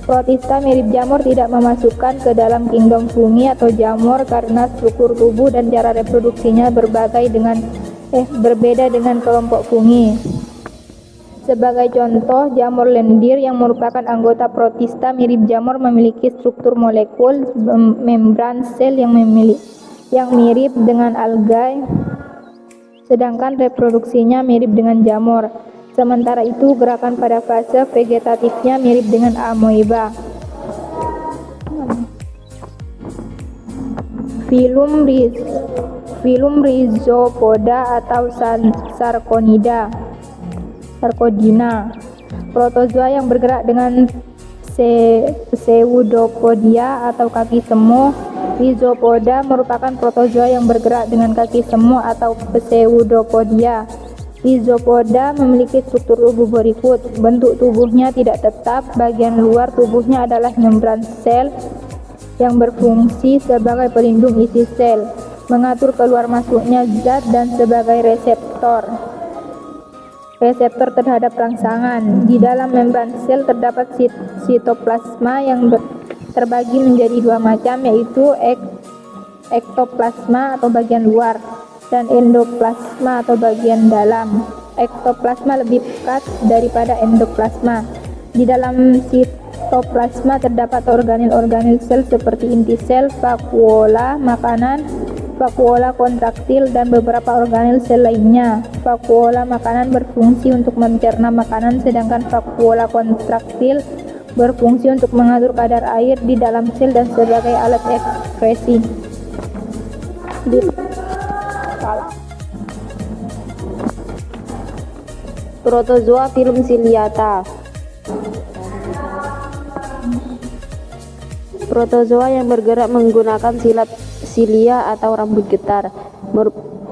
Protista mirip jamur tidak memasukkan ke dalam kingdom fungi atau jamur karena struktur tubuh dan cara reproduksinya berbeda dengan kelompok fungi. Sebagai contoh, jamur lendir yang merupakan anggota protista mirip jamur memiliki struktur molekul membran sel yang mirip dengan alga, sedangkan reproduksinya mirip dengan jamur. Sementara itu, gerakan pada fase vegetatifnya mirip dengan amoeba. Filum Rhizopoda atau Sarconida. Protozoa yang bergerak dengan pseudopodia atau kaki semu. Rhizopoda merupakan protozoa yang bergerak dengan kaki semu atau pseudopodia. Rhizopoda memiliki struktur tubuh berikut. Bentuk tubuhnya tidak tetap. Bagian luar tubuhnya adalah membran sel yang berfungsi sebagai pelindung isi sel, mengatur keluar masuknya zat dan sebagai reseptor terhadap rangsangan. Di dalam membran sel terdapat sitoplasma yang terbagi menjadi dua macam, yaitu ektoplasma atau bagian luar dan endoplasma atau bagian dalam. Ektoplasma lebih pekat daripada endoplasma. Di dalam sitoplasma terdapat organel-organel sel seperti inti sel, vakuola makanan, vakuola kontraktil, dan beberapa organel sel lainnya. Vakuola makanan berfungsi untuk mencerna makanan, sedangkan vakuola kontraktil berfungsi untuk mengatur kadar air di dalam sel dan sebagai alat ekskresi. Protozoa filum ciliata. Protozoa yang bergerak menggunakan silia atau rambut getar.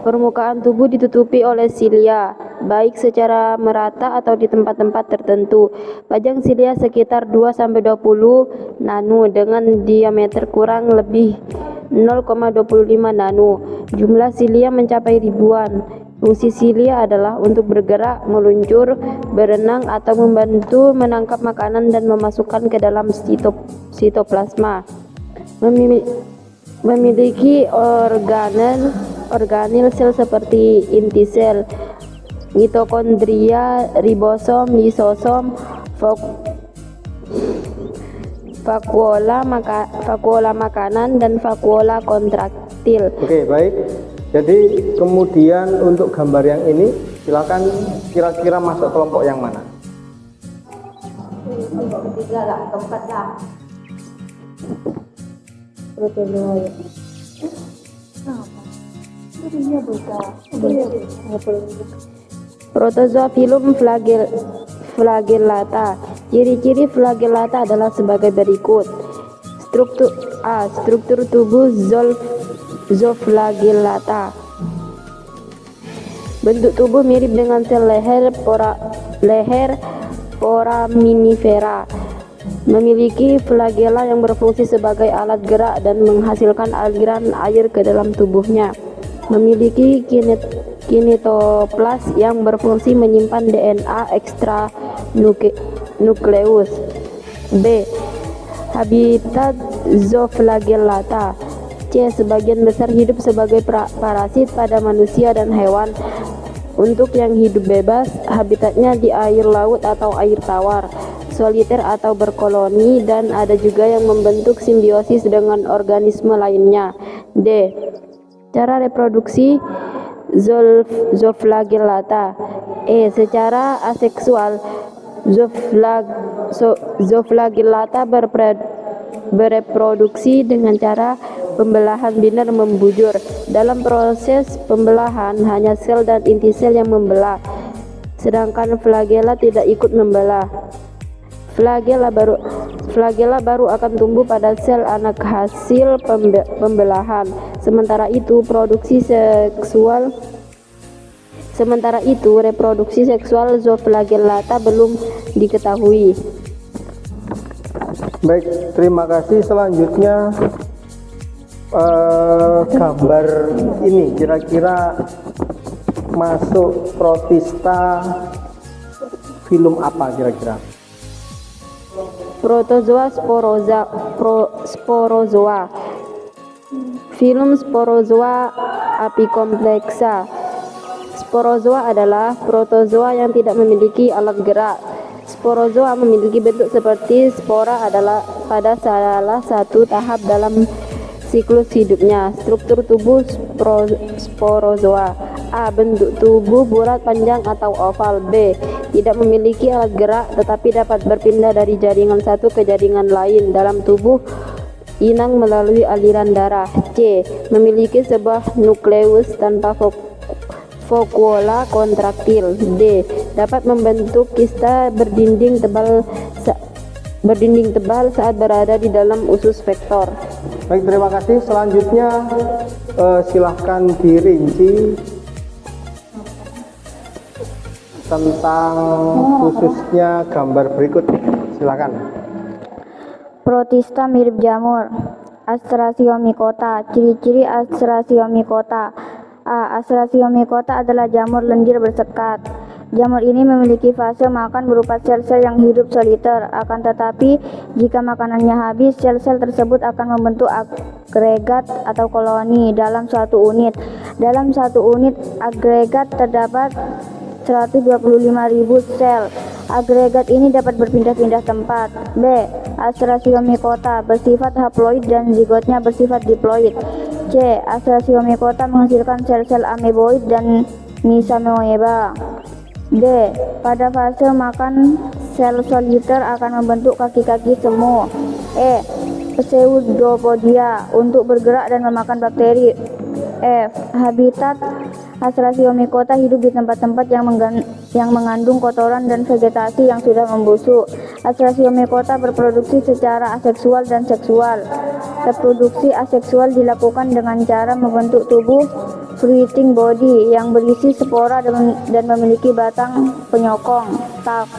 Permukaan tubuh ditutupi oleh silia, baik secara merata atau di tempat-tempat tertentu. Panjang silia sekitar 2-20 nano dengan diameter kurang lebih 0,25 nano. Jumlah silia mencapai ribuan. Fungsi silia adalah untuk bergerak, meluncur, berenang, atau membantu menangkap makanan dan memasukkan ke dalam sitoplasma. Memiliki organel sel seperti inti sel, mitokondria, ribosom, lisosom, vakuola makanan, dan vakuola kontraktil. Oke, baik. Jadi kemudian untuk gambar yang ini silakan kira-kira masuk kelompok yang mana? Protozoa filum flagellata. Ciri-ciri flagellata adalah sebagai berikut. Struktur tubuh zooflagellata. Bentuk tubuh mirip dengan sel leher foraminifera. Memiliki flagella yang berfungsi sebagai alat gerak dan menghasilkan aliran air ke dalam tubuhnya. Memiliki kinetoplas yang berfungsi menyimpan DNA ekstranukleus. B. Habitat zooflagellata. C. Sebagian besar hidup sebagai parasit pada manusia dan hewan. Untuk yang hidup bebas, habitatnya di air laut atau air tawar, soliter atau berkoloni, dan ada juga yang membentuk simbiosis dengan organisme lainnya. D. Cara reproduksi Zoophagellata. E. Secara aseksual, Zoophagellata bereproduksi dengan cara pembelahan binar membujur. Dalam proses pembelahan, hanya sel dan inti sel yang membelah, sedangkan flagella tidak ikut membelah. Flagella baru akan tumbuh pada sel anak hasil pembelahan. Sementara itu, reproduksi seksual Zoophagellata belum diketahui. Baik, terima kasih. Selanjutnya gambar ini kira-kira masuk protista film apa kira-kira? Protozoa sporozoa. Film Sporozoa apicomplexa. Sporozoa adalah protozoa yang tidak memiliki alat gerak. Sporozoa memiliki bentuk seperti spora pada salah satu tahap dalam siklus hidupnya. Struktur tubuh sporozoa: A. Bentuk tubuh bulat panjang atau oval. B. Tidak memiliki alat gerak tetapi dapat berpindah dari jaringan satu ke jaringan lain dalam tubuh inang melalui aliran darah. C. Memiliki sebuah nukleus tanpa vakuola kontraktil. D. Dapat membentuk kista berdinding tebal saat berada di dalam usus vektor. Baik, terima kasih. Selanjutnya silahkan dirinci tentang khususnya gambar berikut. Silakan. Protista mirip jamur. Astrasiomycota. Ciri-ciri Astrasiomycota. A. Astrasiomycota adalah jamur lendir bersekat. Jamur ini memiliki fase makan berupa sel-sel yang hidup soliter. Akan tetapi, jika makanannya habis, sel-sel tersebut akan membentuk agregat atau koloni dalam suatu unit. Dalam satu unit agregat terdapat 125.000 sel. Agregat ini dapat berpindah-pindah tempat. B. Astrasiomycota bersifat haploid dan zigotnya bersifat diploid. C. Astrasiomycota menghasilkan sel-sel ameboid dan mesoamoeba. D. Pada fase makan, sel soliter akan membentuk kaki-kaki semu. E. Pseudopodia untuk bergerak dan memakan bakteri. F. Habitat Astrasiomycota hidup di tempat-tempat yang mengandung kotoran dan vegetasi yang sudah membusuk. Astrasiomycota berproduksi secara aseksual dan seksual. Reproduksi aseksual dilakukan dengan cara membentuk tubuh fruiting body yang berisi spora dan memiliki batang penyokong (stalk).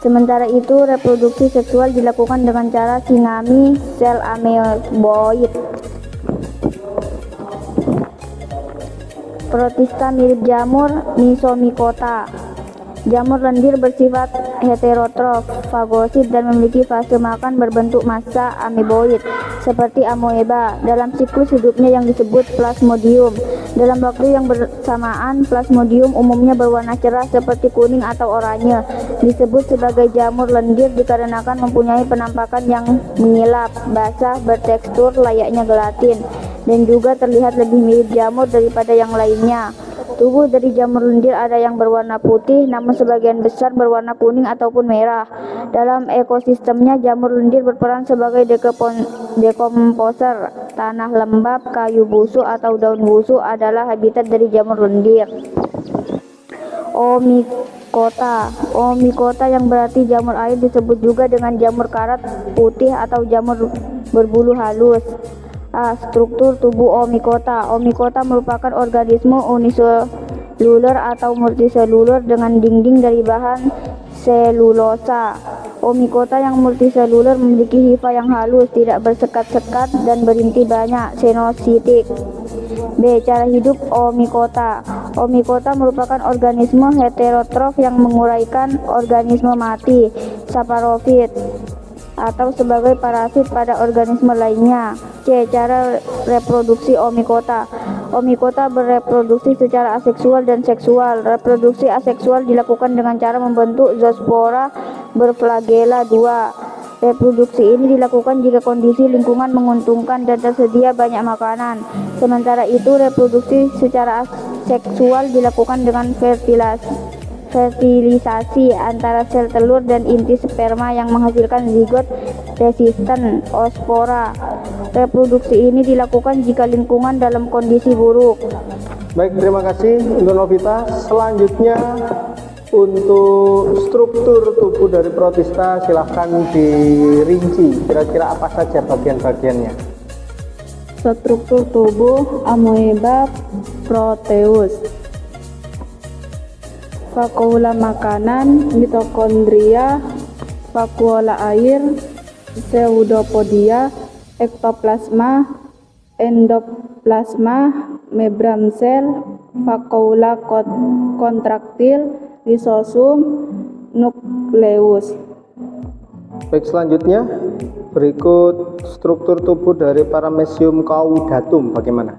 Sementara itu, reproduksi seksual dilakukan dengan cara sinami sel ameboid. Protista mirip jamur Mysomycota. Jamur lendir bersifat heterotrof, fagosit, dan memiliki fase makan berbentuk massa ameboid seperti amoeba dalam siklus hidupnya yang disebut plasmodium. Dalam waktu yang bersamaan, plasmodium umumnya berwarna cerah seperti kuning atau oranye. Disebut sebagai jamur lendir dikarenakan mempunyai penampakan yang mengilap, basah, bertekstur layaknya gelatin, dan juga terlihat lebih mirip jamur daripada yang lainnya. Tubuh dari jamur lendir ada yang berwarna putih, namun sebagian besar berwarna kuning ataupun merah. Dalam ekosistemnya, jamur lendir berperan sebagai dekomposer. Tanah lembab, kayu busuk, atau daun busuk adalah habitat dari jamur lendir. Oomycota yang berarti jamur air disebut juga dengan jamur karat putih atau jamur berbulu halus. A. Struktur tubuh Oomycota. Oomycota merupakan organisme uniseluler atau multiseluler dengan dinding dari bahan selulosa. Oomycota yang multiseluler memiliki hifa yang halus, tidak bersekat-sekat, dan berinti banyak, senositik. B. Cara hidup Oomycota. Oomycota merupakan organisme heterotrof yang menguraikan organisme mati, saprofit. atau sebagai parasit pada organisme lainnya. C. Cara reproduksi Oomycota. Oomycota bereproduksi secara aseksual dan seksual. Reproduksi aseksual dilakukan dengan cara membentuk zoospora berflagela. 2. Reproduksi ini dilakukan jika kondisi lingkungan menguntungkan dan tersedia banyak makanan. Sementara itu, reproduksi secara seksual dilakukan dengan fertilisasi antara sel telur dan inti sperma yang menghasilkan zigot resisten oospora. Reproduksi ini dilakukan jika lingkungan dalam kondisi buruk. Baik, terima kasih untuk Novita. Selanjutnya untuk struktur tubuh dari protista silahkan dirinci kira-kira apa saja bagian-bagiannya. Struktur tubuh amoeba proteus. Vakuola makanan, mitokondria, vakuola air, pseudopodia, ektoplasma, endoplasma, membran sel, vakuola kontraktil, lisosum, nukleus. Baik, selanjutnya berikut struktur tubuh dari Paramecium caudatum bagaimana?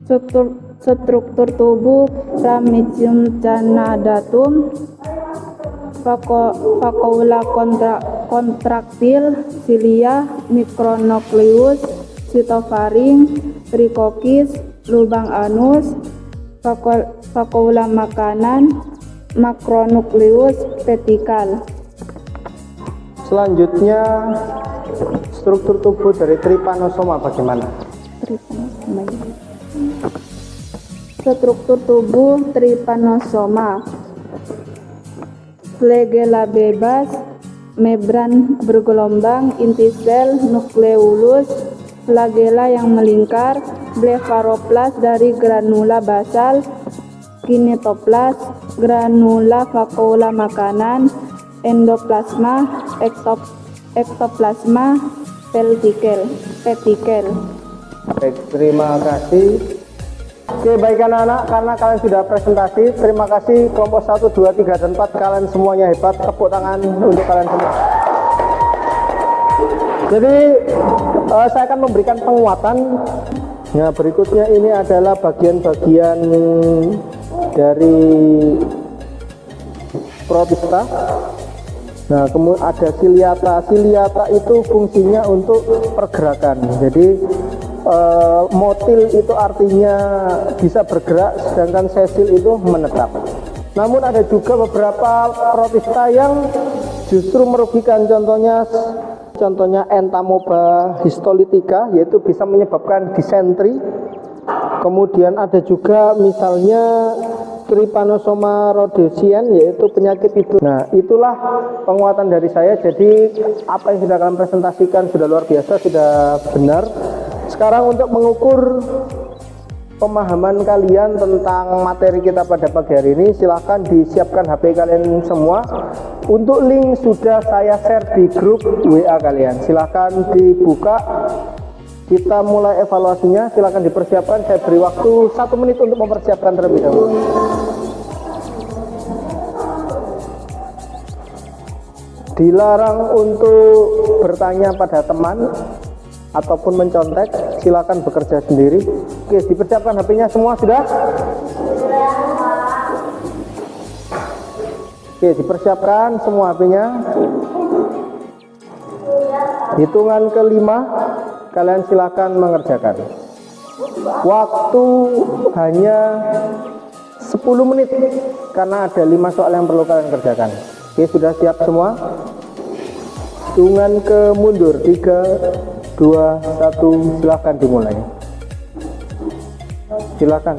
Struktur tubuh Paramecium caudatum. Vakuola kontraktil, silia, mikronukleus, sitofaring, rhizokis, lubang anus, vakuola makanan, makronukleus, petikal. Selanjutnya struktur tubuh dari Trypanosoma bagaimana? Struktur tubuh Trypanosoma. Flagella bebas, membran bergelombang, inti sel, nukleolus, flagella yang melingkar, blefaroplas dari granula basal, kinetoplas, granula vakuola makanan, endoplasma, ektoplasma, petikel. Baik, terima kasih. Oke, baik anak-anak, karena kalian sudah presentasi, terima kasih kelompok 1, 2, 3, dan 4. Kalian semuanya hebat, tepuk tangan untuk kalian semua. Jadi saya akan memberikan penguatan. Nah, berikutnya ini adalah bagian-bagian dari protista. Nah, kemudian ada ciliata. Ciliata itu fungsinya untuk pergerakan. Jadi motil itu artinya bisa bergerak, sedangkan sesil itu menetap. Namun ada juga beberapa protista yang justru merugikan, contohnya Entamoeba histolytica, yaitu bisa menyebabkan disentri. Kemudian ada juga misalnya Trypanosoma rhodesian, yaitu penyakit tidur. Nah, itulah penguatan dari saya. Jadi apa yang sudah kalian presentasikan sudah luar biasa, sudah benar. Sekarang untuk mengukur pemahaman kalian tentang materi kita pada pagi hari ini, silahkan disiapkan HP kalian semua. Untuk link sudah saya share di grup WA kalian. Silahkan dibuka. Kita mulai evaluasinya. Silahkan dipersiapkan. Saya beri waktu 1 menit untuk mempersiapkan terlebih dahulu. Dilarang untuk bertanya pada teman ataupun mencontek, silakan bekerja sendiri. Oke, dipersiapkan HP-nya semua sudah? Oke, dipersiapkan semua HP-nya. Hitungan kelima, kalian silakan mengerjakan. Waktu hanya 10 menit karena ada 5 soal yang perlu kalian kerjakan. Oke, sudah siap semua? Hitungan ke mundur 3, 2, 1, silahkan dimulai. Silakan.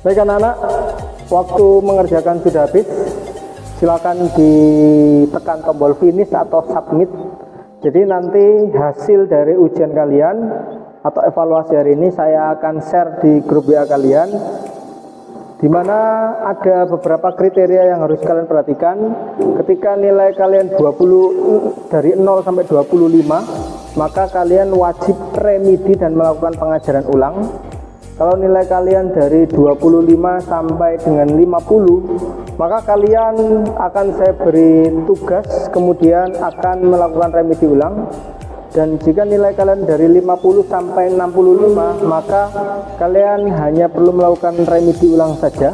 Baik anak-anak, waktu mengerjakan sudah habis. Silakan ditekan tombol finish atau submit. Jadi nanti hasil dari ujian kalian atau evaluasi hari ini saya akan share di grup WA kalian, di mana ada beberapa kriteria yang harus kalian perhatikan. Ketika nilai kalian 20 dari 0 sampai 25, maka kalian wajib remedi dan melakukan pengajaran ulang. Kalau nilai kalian dari 25 sampai dengan 50, maka kalian akan saya beri tugas, kemudian akan melakukan remedi ulang. Dan jika nilai kalian dari 50 sampai 65, maka kalian hanya perlu melakukan remedi ulang saja.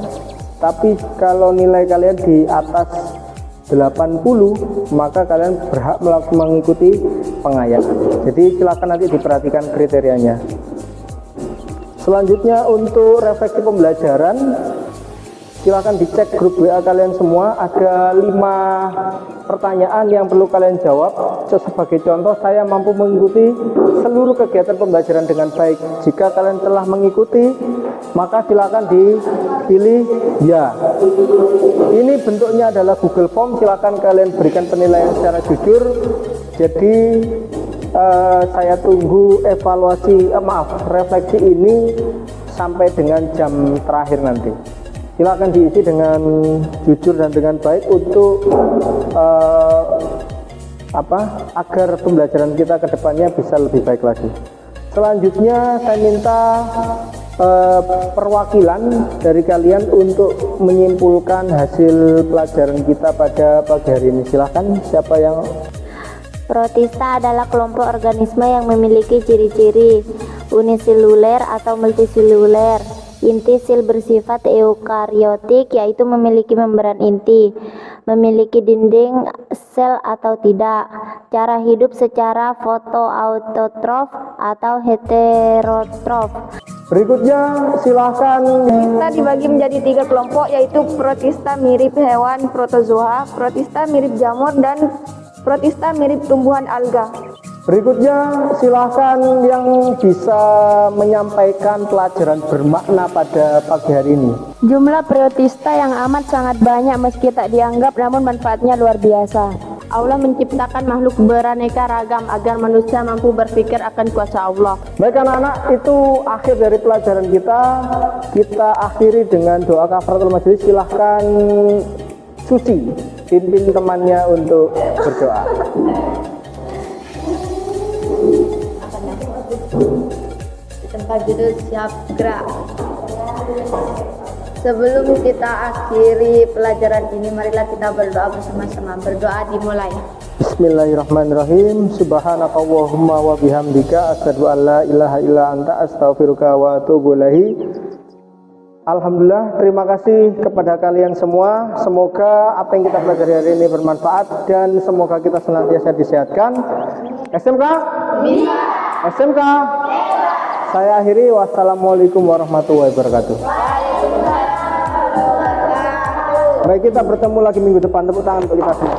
Tapi kalau nilai kalian di atas 80, maka kalian berhak mengikuti pengayaan. Jadi silakan nanti diperhatikan kriterianya. Selanjutnya untuk refleksi pembelajaran, silakan dicek grup WA kalian semua. Ada 5 pertanyaan yang perlu kalian jawab. Sebagai contoh, saya mampu mengikuti seluruh kegiatan pembelajaran dengan baik. Jika kalian telah mengikuti, maka silakan dipilih ya. Ini bentuknya adalah Google Form. Silakan kalian berikan penilaian secara jujur. Jadi saya tunggu refleksi ini sampai dengan jam terakhir nanti. Silakan diisi dengan jujur dan dengan baik untuk agar pembelajaran kita ke depannya bisa lebih baik lagi. Selanjutnya saya minta perwakilan dari kalian untuk menyimpulkan hasil pelajaran kita pada pagi hari ini. Silakan, siapa yang... Protista adalah kelompok organisme yang memiliki ciri-ciri uniseluler atau multiseluler. Inti sel bersifat eukariotik, yaitu memiliki membran inti, memiliki dinding sel atau tidak. Cara hidup secara fotoautotrof atau heterotrof. Berikutnya silahkan. Kita dibagi menjadi 3 kelompok, yaitu protista mirip hewan protozoa, protista mirip jamur, dan protista mirip tumbuhan alga. Berikutnya silahkan yang bisa menyampaikan pelajaran bermakna pada pagi hari ini. Jumlah protista yang amat sangat banyak meski tak dianggap, namun manfaatnya luar biasa. Allah menciptakan makhluk beraneka ragam agar manusia mampu berpikir akan kuasa Allah. Baik anak-anak, itu akhir dari pelajaran kita. Kita akhiri dengan doa kafaratul majelis. Silahkan Susi pimpin temannya untuk berdoa. Di tempat duduk siap gerak. Sebelum kita akhiri pelajaran ini, marilah kita berdoa bersama-sama. Berdoa dimulai. Bismillahirrahmanirrahim. Subhanakallahumma wa bihamdika asyhadu an la ilaha illa anta astaghfiruka wa atubu ilaihi. Alhamdulillah, terima kasih kepada kalian semua. Semoga apa yang kita pelajari hari ini bermanfaat dan semoga kita senantiasa disehatkan. SMK? Bisa. SMK? Bisa. Saya akhiri. Wassalamualaikum warahmatullahi wabarakatuh. Baik, kita bertemu lagi minggu depan. Tepuk tangan untuk kita semua.